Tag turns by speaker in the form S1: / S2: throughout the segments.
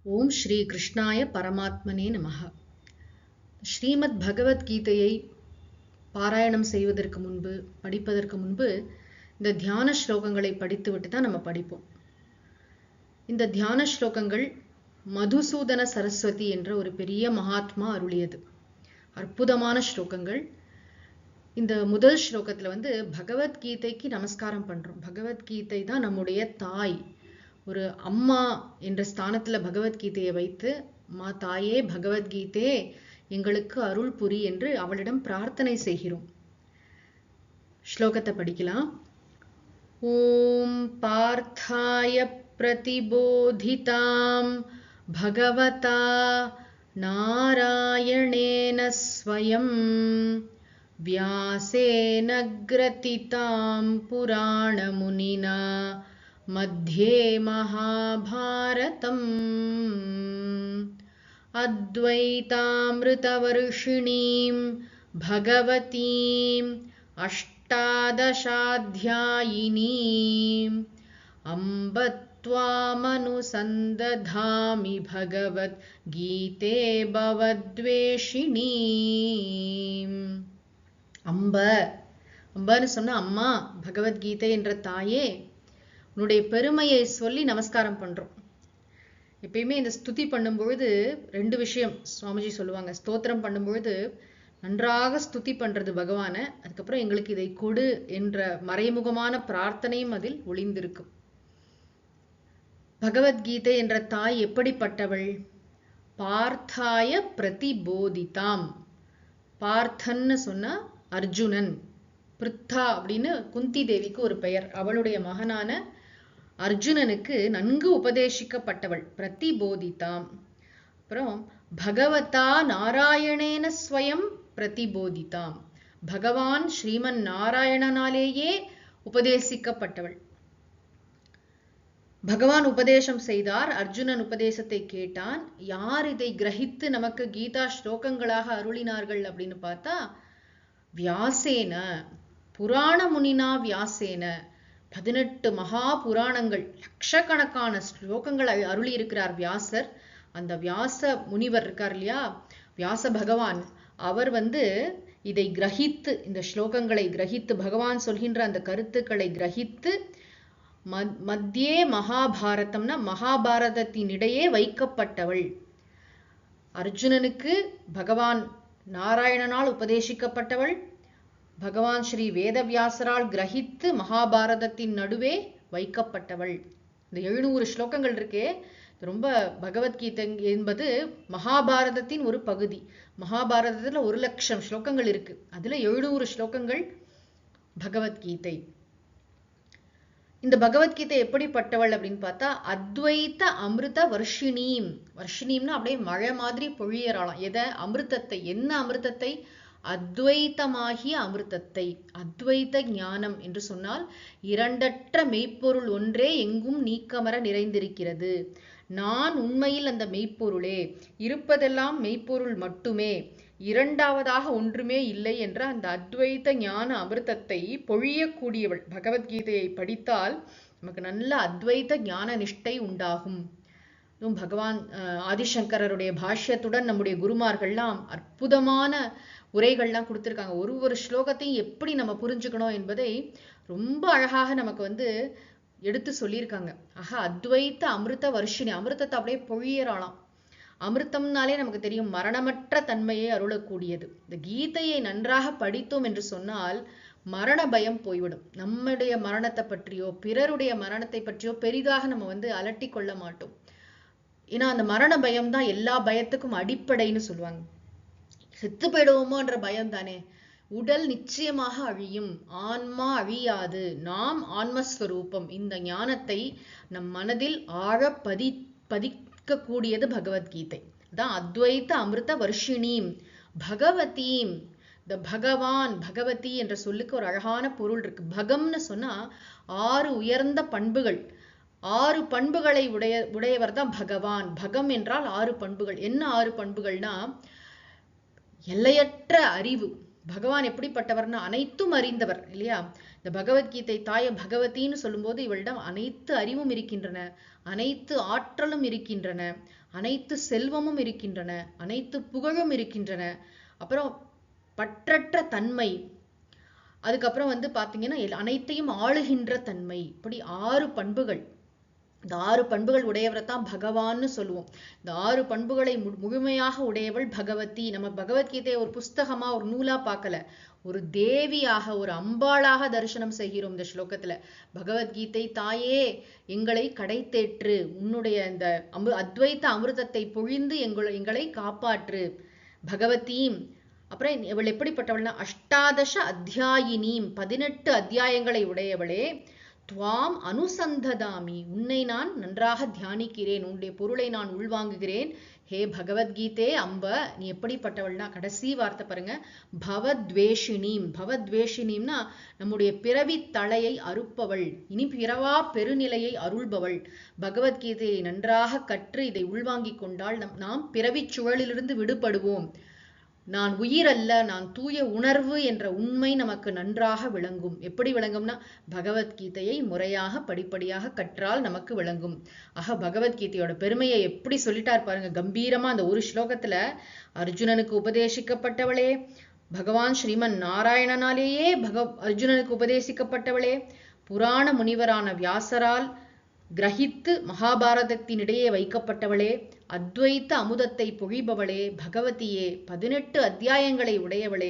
S1: ஓம் ஸ்ரீ கிருஷ்ணாய பரமாத்மனே நமஹ. ஸ்ரீமத் பகவத்கீதையை பாராயணம் செய்வதற்கு முன்பு, படிப்பதற்கு முன்பு இந்த தியான ஸ்லோகங்களை படித்துவிட்டு தான் நம்ம படிப்போம். இந்த தியான ஸ்லோகங்கள் மதுசூதன சரஸ்வதி என்ற ஒரு பெரிய மகாத்மா அருளியது. அற்புதமான ஸ்லோகங்கள். இந்த முதல் ஸ்லோகத்துல பகவத்கீதைக்கு நமஸ்காரம் பண்றோம். பகவத்கீதை தான் நம்முடைய தாய். ஒரு அம்மா என்ற ஸ்தானத்துல பகவத்கீதையை வைத்து, மா தாயே பகவத்கீதே எங்களுக்கு அருள் புரி என்று அவளிடம் பிரார்த்தனை செய்கிறோம். ஸ்லோகத்தை படிக்கலாம். ஓம் பார்த்தாய பிரதிபோதிதாம் பகவதா நாராயணேன ஸ்வயம் வியாசேன க்ரதிதாம் புராண முனினா मध्ये महाभारतम् अद्वैतामृतवर्षिणीं भगवतीम् अष्टादशाध्यायिनीम् अम्ब त्वामनुसन्दधामि भगवद्गीते भवद्वेषिणीम्. அம்பன்னு சொன்ன அம்மா பகவத்கீதை என்ற தாயே, உன்னுடைய பெருமையை சொல்லி நமஸ்காரம் பண்றோம். எப்பயுமே இந்த ஸ்துதி பண்ணும்பொழுது ரெண்டு விஷயம் சுவாமிஜி சொல்லுவாங்க. ஸ்தோத்திரம் பண்ணும்பொழுது நன்றாக ஸ்துதி பண்றது பகவான, அதுக்கப்புறம் எங்களுக்கு இதை கொடு என்ற மறைமுகமான பிரார்த்தனையும் அதில் ஒளிந்திருக்கும். பகவத்கீதை என்ற தாய் எப்படிப்பட்டவள்? பார்த்தாய பிரதிபோதிதாம். பார்த்தன்னு சொன்னா அர்ஜுனன். பிருத்தா அப்படின்னு குந்தி தேவிக்கு ஒரு பெயர். அவளுடைய மகனான அர்ஜுனனுக்கு நன்கு உபதேசிக்கப்பட்டவள். பிரதிபோதிதாம். அப்புறம் பகவதா நாராயணேன ஸ்வயம் பிரதிபோதிதாம். பகவான் ஸ்ரீமன் நாராயணனாலேயே உபதேசிக்கப்பட்டவள். பகவான் உபதேசம் செய்தார், அர்ஜுனன் உபதேசத்தை கேட்டான். யார் இதை கிரகித்து நமக்கு கீதா ஸ்லோகங்களாக அருளினார்கள் அப்படின்னு பார்த்தா, வியாசேன, புராண முனினா வியாசேன. 18 மகா புராணங்கள், லட்சக்கணக்கான ஸ்லோகங்கள் அருளி இருக்கிறார் வியாசர். அந்த வியாச முனிவர் இருக்கார் இல்லையா, வியாச பகவான், அவர் இதை கிரகித்து, இந்த ஸ்லோகங்களை கிரகித்து, பகவான் சொல்கின்ற அந்த கருத்துக்களை கிரகித்து, மத்தியே மகாபாரதம்னா மகாபாரதத்தினிடையே வைக்கப்பட்டவள். அர்ஜுனனுக்கு பகவான் நாராயணனால் உபதேசிக்கப்பட்டவள். பகவான் ஸ்ரீ வேதவியாசரால் கிரகித்து மகாபாரதத்தின் நடுவே வைக்கப்பட்டவள். இந்த 700 ஸ்லோகங்கள் இருக்கே, ரொம்ப பகவத்கீதை என்பது மகாபாரதத்தின் ஒரு பகுதி. மகாபாரதத்துல 1,00,000 ஸ்லோகங்கள் இருக்கு. அதுல 700 ஸ்லோகங்கள் பகவத்கீதை. இந்த பகவத்கீதை எப்படிப்பட்டவள் அப்படின்னு பார்த்தா, அத்வைத அமிர்த வர்ஷினீம். வர்ஷினீம்னா அப்படியே மழை மாதிரி பொழியறாளாம். எதை? அமிர்தத்தை. என்ன அமிர்தத்தை? அத்வைத்தமாகிய அமிர்தத்தை. அத்வைத ஞானம் என்று சொன்னால் இரண்டற்ற மெய்ப்பொருள் ஒன்றே எங்கும் நீக்கமர நிறைந்திருக்கிறது. நான் உண்மையில் அந்த மெய்ப்பொருளே, இருப்பதெல்லாம் மெய்ப்பொருள் மட்டுமே, இரண்டாவதாக ஒன்றுமே இல்லை என்ற அந்த அத்வைத ஞான அமிர்தத்தை பொழியக்கூடியவள். பகவத்கீதையை படித்தால் நமக்கு நல்ல அத்வைத ஞான நிஷ்டை உண்டாகும். பகவான் ஆதிசங்கரருடைய பாஷ்யத்துடன் நம்முடைய குருமார்கள்லாம் அற்புதமான உரைகள்லாம் கொடுத்திருக்காங்க. ஒரு ஸ்லோகத்தையும் எப்படி நம்ம புரிஞ்சுக்கணும் என்பதை ரொம்ப அழகாக நமக்கு எடுத்து சொல்லியிருக்காங்க. ஆக அத்வைத்த அமிர்த வர்ஷினி. அமிர்தத்தை அப்படியே பொழியறாளாம். அமிர்தம்னாலே நமக்கு தெரியும், மரணமற்ற தன்மையை அருளக்கூடியது. இந்த கீதையை நன்றாக படித்தோம் என்று சொன்னால் மரண பயம் போய்விடும். நம்முடைய மரணத்தை பற்றியோ பிறருடைய மரணத்தை பற்றியோ பெரிதாக நம்ம அலட்டி கொள்ள மாட்டோம். ஏன்னா அந்த மரண பயம் தான் எல்லா பயத்துக்கும் அடிப்படைன்னு சொல்லுவாங்க. செத்து போயிடுவோமோன்ற பயம் தானே. உடல் நிச்சயமாக அழியும், ஆன்மா அழியாது. நாம் ஆன்மஸ்வரூபம். இந்த ஞானத்தை நம் மனதில் ஆழ பதிக்கக்கூடியது பகவத்கீதை. அதான் அத்வைத்த அமிர்த வர்ஷினீம் பகவதீம். இந்த பகவான், பகவதி என்ற சொல்லுக்கு ஒரு அழகான பொருள் இருக்கு. பகம்னு சொன்னா 6 உயர்ந்த பண்புகள். 6 பண்புகளை உடையவர் தான் பகவான். பகம் என்றால் 6 பண்புகள். என்ன 6 பண்புகள்னா, எல்லையற்ற அறிவு. பகவான் எப்படிப்பட்டவர்னா அனைத்தும் அறிந்தவர் இல்லையா? இந்த பகவத்கீதை தாய பகவதின்னு சொல்லும்போது இவளிடம் அனைத்து அறிவும் இருக்கின்றன, அனைத்து ஆற்றலும் இருக்கின்றன, அனைத்து செல்வமும் இருக்கின்றன, அனைத்து புகழும் இருக்கின்றன, அப்புறம் பற்றற்ற தன்மை, அதுக்கப்புறம் பாத்தீங்கன்னா அனைத்தையும் ஆளுகின்ற தன்மை, இப்படி 6 பண்புகள். இந்த 6 பண்புகள் உடையவரை தான் பகவான்னு சொல்லுவோம். இந்த 6 பண்புகளை முழுமையாக உடையவள் பகவதி. நம்ம பகவத்கீதையை ஒரு புஸ்தகமா ஒரு நூலா பார்க்கல, ஒரு தேவியாக, ஒரு அம்பாளாக தரிசனம் செய்கிறோம் இந்த ஸ்லோகத்துல. பகவத்கீதை தாயே எங்களை கடை தேற்று, உன்னுடைய இந்த அத்வைத்த அமிர்தத்தை பொழிந்து எங்களை காப்பாற்று பகவதீம். அப்புறம் இவள் எப்படிப்பட்டவள்னா அஷ்டாதச அத்தியாயினீம், 18 அத்தியாயங்களை உடையவளே. துவாம் அனுசந்ததாமி, உன்னை நான் நன்றாக தியானிக்கிறேன், உன்னுடைய பொருளை நான் உள்வாங்குகிறேன். ஹே பகவத்கீதே அம்ப, நீ எப்படிப்பட்டவள்னா கடைசி வார்த்தை பாருங்க, பவத்வேஷினீம். பவத்வேஷினீம்னா நம்முடைய பிறவி தலையை அறுப்பவள், இனி பிறவா பெருநிலையை அருள்பவள். பகவத்கீதையை நன்றாக கற்று இதை உள்வாங்கிக் கொண்டால் நாம் பிறவி சுழலிலிருந்து விடுபடுவோம். நான் உயிர் அல்ல, நான் தூய உணர்வு என்ற உண்மை நமக்கு நன்றாக விளங்கும். எப்படி விளங்கும்னா பகவத்கீதையை முறையாக படிப்படியாக கற்றால் நமக்கு விளங்கும். ஆக பகவத்கீதையோட பெருமையை எப்படி சொல்லிட்டார் பாருங்க கம்பீரமா. அந்த ஒரு ஸ்லோகத்துல அர்ஜுனனுக்கு உபதேசிக்கப்பட்டவளே, பகவான் ஸ்ரீமன் நாராயணனாலேயே அர்ஜுனனுக்கு உபதேசிக்கப்பட்டவளே, புராண முனிவரான வியாசரால் கிரகித்து மகாபாரதத்தினிடையே வைக்கப்பட்டவளே, அத்வைத்த அமுதத்தை பொழிபவளே, பகவதியே, 18 அத்தியாயங்களை உடையவளே,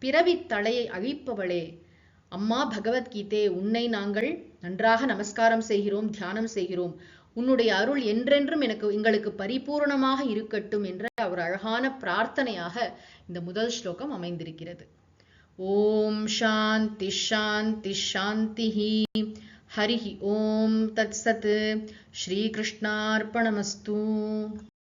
S1: பிறவி தலையை அழிப்பவளே. அம்மா பகவத்கீதே, உன்னை நாங்கள் நன்றாக நமஸ்காரம் செய்கிறோம், தியானம் செய்கிறோம். உன்னுடைய அருள் என்றென்றும் எங்களுக்கு பரிபூர்ணமாக இருக்கட்டும் என்ற ஒரு அழகான பிரார்த்தனையாக இந்த முதல் ஸ்லோகம் அமைந்திருக்கிறது. ஓம் சாந்தி சாந்தி சாந்திஹி. हरिः ओम तत्सत्. श्रीकृष्णार्पणमस्तु.